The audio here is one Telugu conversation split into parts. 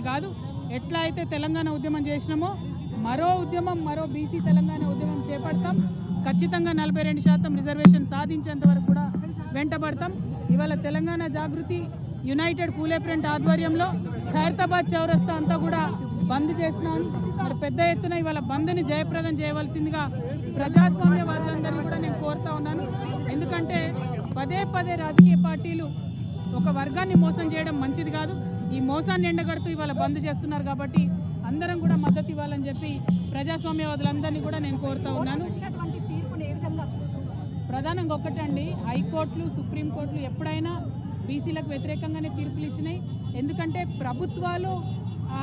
కాదు. ఎట్లా అయితే తెలంగాణ ఉద్యమం చేసినామో మరో ఉద్యమం, మరో బీసీ తెలంగాణ ఉద్యమం చేపడతాం. ఖచ్చితంగా 42% రిజర్వేషన్ సాధించేంత వరకు కూడా వెంటబడతాం. ఇవాళ తెలంగాణ జాగృతి యునైటెడ్ పూలే ప్రింట్ ఆధ్వర్యంలో ఖైరతాబాద్ చౌరస్తా అంతా కూడా బంద్ చేసినాం. మరి పెద్ద ఎత్తున ఇవాళ బంద్ని జయప్రదం చేయవలసిందిగా ప్రజాస్వామ్యవాదులందరినీ కూడా నేను కోరుతా ఉన్నాను. ఎందుకంటే పదే పదే రాజకీయ పార్టీలు ఒక వర్గాన్ని మోసం చేయడం మంచిది కాదు. ఈ మోసాన్ని ఎండగడుతూ ఇవాళ బంద్ చేస్తున్నారు కాబట్టి అందరం కూడా మద్దతు ఇవ్వాలని చెప్పి ప్రజాస్వామ్యవాదులందరినీ కూడా నేను కోరుతా ఉన్నాను. ప్రధానంగా ఒక్కటండి, హైకోర్టులు, సుప్రీంకోర్టులు ఎప్పుడైనా బీసీలకు వ్యతిరేకంగానే తీర్పులు ఇచ్చినాయి. ఎందుకంటే ప్రభుత్వాలు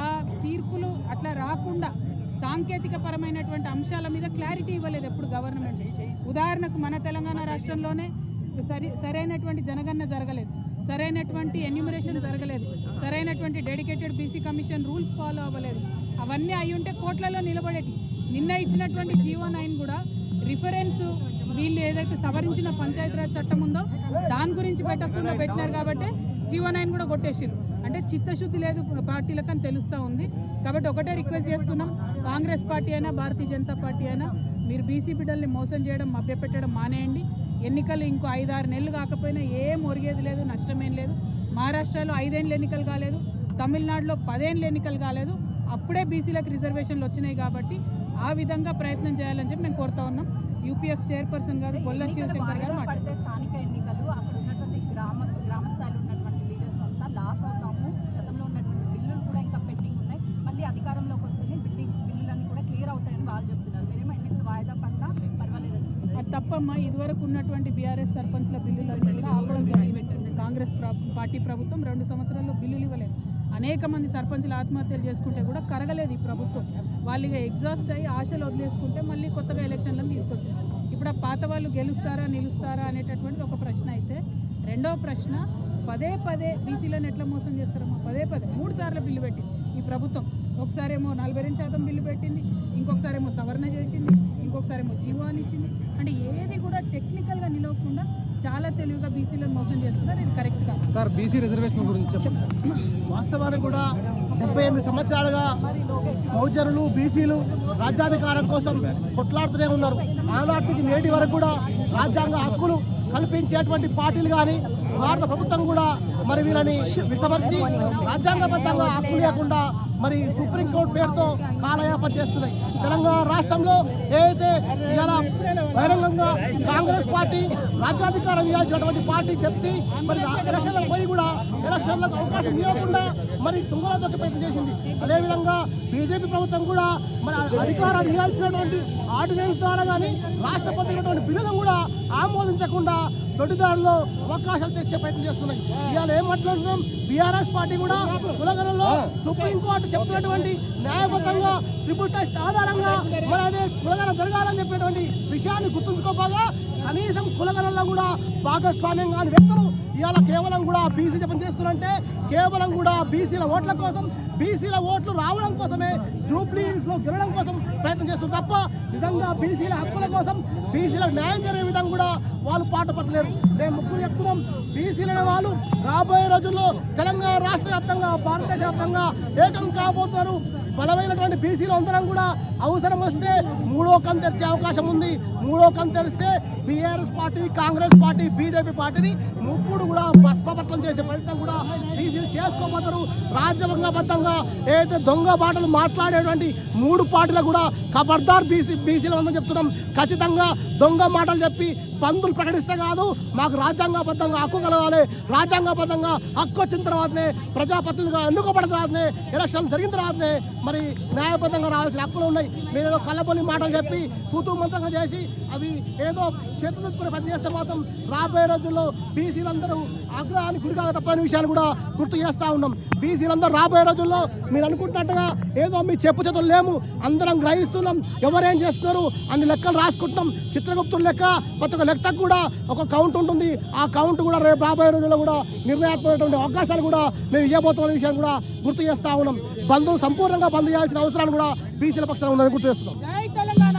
ఆ తీర్పులు అట్లా రాకుండా సాంకేతిక పరమైనటువంటి అంశాల మీద క్లారిటీ ఇవ్వలేదు ఎప్పుడు గవర్నమెంట్. ఉదాహరణకు మన తెలంగాణ రాష్ట్రంలోనే సరైనటువంటి జనగణన జరగలేదు, సరైనటువంటి ఎన్యూమరేషన్ జరగలేదు, సరైనటువంటి dedicated BC commission rules follow అవ్వలేదు. అవన్నీ అయి ఉంటే కోట్లలో నిలబడేటి. నిన్న ఇచ్చినటువంటి జీవో 9 కూడా రిఫరెన్స్ వీళ్ళు ఏదైతే సవరించిన పంచాయతీరాజ్ చట్టం ఉందో దాని గురించి పెట్టకుండా పెట్టినారు కాబట్టి జీవో 9 కూడా కొట్టేసారు. అంటే చిత్తశుద్ధి లేదు పార్టీలకు అని తెలుస్తూ ఉంది. కాబట్టి ఒకటే రిక్వెస్ట్ చేస్తున్నాం, కాంగ్రెస్ పార్టీ అయినా భారతీయ జనతా పార్టీ అయినా మీరు బీసీ బిడ్డల్ని మోసం చేయడం, మభ్యపెట్టడం మానేయండి. ఎన్నికలు ఇంకో 5-6 నెలలు కాకపోయినా ఏం ఒరిగేది లేదు, నష్టమేం లేదు. మహారాష్ట్రలో 5 ఏళ్ళు ఎన్నికలు కాలేదు, తమిళనాడులో 10 ఏళ్ళు ఎన్నికలు కాలేదు, అప్పుడే బీసీలకు రిజర్వేషన్లు వచ్చినాయి. కాబట్టి ఆ విధంగా ప్రయత్నం చేయాలని చెప్పి మేము కోరుతా ఉన్నాం. యూపీఎఫ్ చైర్పర్సన్ గారు బొల్ల శివశంకర్ గారు మాట్లాడితే స్థానిక ఎన్నికలు అక్కడ ఉన్నటువంటి గ్రామ స్థాయిలో ఉన్నటువంటి లీడర్స్ అంతా లాస్ అవుతాము. గతంలో ఉన్నటువంటి బిల్లులు కూడా ఇంకా పెండింగ్ ఉన్నాయి. మళ్ళీ అధికారంలోకి వస్తేనే బిల్లులన్నీ కూడా క్లియర్ అవుతాయని వాళ్ళు చెప్తున్నారు. మీరేమో ఎన్నికలు వాయిదా పట్ల పర్వాలేదని చెప్తున్నారు. అది తప్పమ్మా. ఇదివరకు ఉన్నటువంటి బీఆర్ఎస్ సర్పంచ్ల బిల్లులన్నీ కూడా ఆపడం జరిగింది. కాంగ్రెస్ పార్టీ ప్రభుత్వం 2 సంవత్సరాల్లో బిల్లులు ఇవ్వలేదు. అనేక మంది సర్పంచులు ఆత్మహత్యలు చేసుకుంటే కూడా కరగలేదు ఈ ప్రభుత్వం. వాళ్ళు ఇక ఎగ్జాస్ట్ అయ్యి ఆశలు వదిలేసుకుంటే మళ్ళీ కొత్తగా ఎలక్షన్లను తీసుకొచ్చారు. ఇప్పుడు ఆ పాత వాళ్ళు గెలుస్తారా నిలుస్తారా అనేటటువంటిది ఒక ప్రశ్న అయితే, రెండవ ప్రశ్న పదే పదే బీసీలను ఎట్లా మోసం చేస్తారమ్మా? పదే 3 సార్లు బిల్లు పెట్టింది ఈ ప్రభుత్వం. ఒకసారేమో 42% బిల్లు పెట్టింది, ఇంకొకసారేమో సవరణ చేసింది, ఇంకొకసారేమో జీవో అని ఇచ్చింది. అంటే ఏది కూడా టెక్నికల్గా నిలవకుండా చాలా తెలివిగా బీసీలను మోసం చేస్తున్నారు. ఇది కరెక్ట్ కాదు సార్. బీసీ రిజర్వేషన్ గురించి వాస్తవానికి కూడా 78 సంవత్సరాలుగా బహుజనులు, బీసీలు రాజ్యాధికారం కోసం కొట్లాడుతూనే ఉన్నారు. ఆనాటి నుంచి నేటి వరకు కూడా రాజ్యాంగ హక్కులు కల్పించేటువంటి పార్టీలు కానీ భారత ప్రభుత్వం కూడా మరి వీళ్ళని విస్మరించి రాజ్యాంగబద్ధంగా హక్కు లేకుండా మరి సుప్రీంకోర్టు పేరుతో కాలయాపన చేస్తున్నాయి. తెలంగాణ రాష్ట్రంలో ఏదైతే ఇలా బహిరంగంగా కాంగ్రెస్ పార్టీ రాజ్యాధికారం ఇవ్వాల్సినటువంటి పార్టీ చెప్తే మరి ఎలక్షన్లకు పోయి కూడా ఎలక్షన్లకు అవకాశం ఇవ్వకుండా మరి తుంగలో తొక్కి ప్రయత్నం చేసింది. అదేవిధంగా బీజేపీ ప్రభుత్వం కూడా మరి అధికారం ఇవ్వాల్సినటువంటి ఆర్డినెన్స్ ద్వారా కానీ రాష్ట్రపతి బిల్లులను కూడా ఆమోదించకుండా దొడ్డిదారులో అవకాశాలు తెచ్చే ప్రయత్నం చేస్తున్నాయి. ఇవాళ ఏం మాట్లాడుతున్నాం, బీఆర్ఎస్ పార్టీ కూడా కులగణలో సుప్రీంకోర్టు చెప్తున్నటువంటి న్యాయబద్ధంగా ట్రిపుల్ టెస్ట్ ఆధారంగా మరి అదే కులగణ జరగాలని చెప్పేటువంటి విషయాన్ని గుర్తుంచుకోపోగా కనీసం కులగణంలో కూడా భాగస్వామ్యం కాని వ్యక్తులు ఇవాళ కేవలం కూడా బీసీ జపం చేస్తున్నారంటే కేవలం కూడా బీసీల ఓట్ల కోసం, బీసీల ఓట్లు రావడం కోసమే, జూబ్లీస్లో గెలవడం కోసం ప్రయత్నం చేస్తున్నారు తప్ప నిజంగా బీసీల హక్కుల కోసం, బీసీలకు న్యాయం జరిగే విధంగా కూడా వాళ్ళు పాటుపడలేరు. మేము ముగ్గురు చెప్తున్నాం, బీసీలైన వాళ్ళు రాబోయే రోజుల్లో తెలంగాణ రాష్ట్ర వ్యాప్తంగా, భారతదేశ వ్యాప్తంగా ఏకం కాబోతున్నారు. బలమైనటువంటి బీసీలు అందరం కూడా అవసరం వస్తే 3వ కన్ను తెరిచే అవకాశం ఉంది. 3వ కన్ను తెరిస్తే BRS party, Congress party, BJP పార్టీని ముగ్గురు కూడా భస్మపట్నం చేసే ప్రయత్నం కూడా బీసీలు చేసుకోబోతారు. రాజ్యాంగబద్ధంగా ఏదైతే దొంగ మాటలు మాట్లాడేటువంటి 3 పార్టీలకు కూడా ఖబర్దార్ బీసీలు ఉందని చెప్తున్నాం. ఖచ్చితంగా దొంగ మాటలు చెప్పి బంధులు ప్రకటిస్తే కాదు, మాకు రాజ్యాంగబద్ధంగా హక్కు కలగాలి. రాజ్యాంగబద్ధంగా హక్కు వచ్చిన తర్వాతనే, ప్రజాప్రతినిధులుగా ఎన్నుకోబడిన తర్వాతనే, ఎలక్షన్ జరిగిన తర్వాతనే మరి న్యాయబద్ధంగా రావాల్సిన హక్కులు ఉన్నాయి. మీరు ఏదో కళ్ళబొల్లి మాటలు చెప్పి తూతూ మంత్రంగా చేసి అవి ఏదో చేతులు పని చేస్తే మాత్రం రాబోయే రోజుల్లో బీసీలందరూ ఆగ్రహానికి గురికాక తప్పని విషయాన్ని కూడా గుర్తు చేస్తూ ఉన్నాం. బీసీలందరూ రాబోయే రోజుల్లో మీరు అనుకుంటున్నట్టుగా ఏదో మీ చెప్పు చేతులు లేము, అందరం గ్రహిస్తున్నాం. ఎవరేం చేస్తున్నారు అన్ని లెక్కలు రాసుకుంటున్నాం. చిత్రగుప్తుల లెక్క ప్రతి ఒక్క లెక్కకు కూడా ఒక కౌంట్ ఉంటుంది. ఆ కౌంట్ కూడా రేపు రాబోయే రోజుల్లో కూడా నిర్ణయాత్మకమైనటువంటి అవకాశాలు కూడా మేము ఇవ్వబోతున్న విషయాన్ని కూడా గుర్తు చేస్తూ ఉన్నాం. బంధువులు సంపూర్ణంగా బంద్ చేయాల్సిన అవసరాన్ని కూడా బీసీల పక్షాన ఉన్నదని గుర్తు చేస్తున్నాం. జై తెలంగాణ.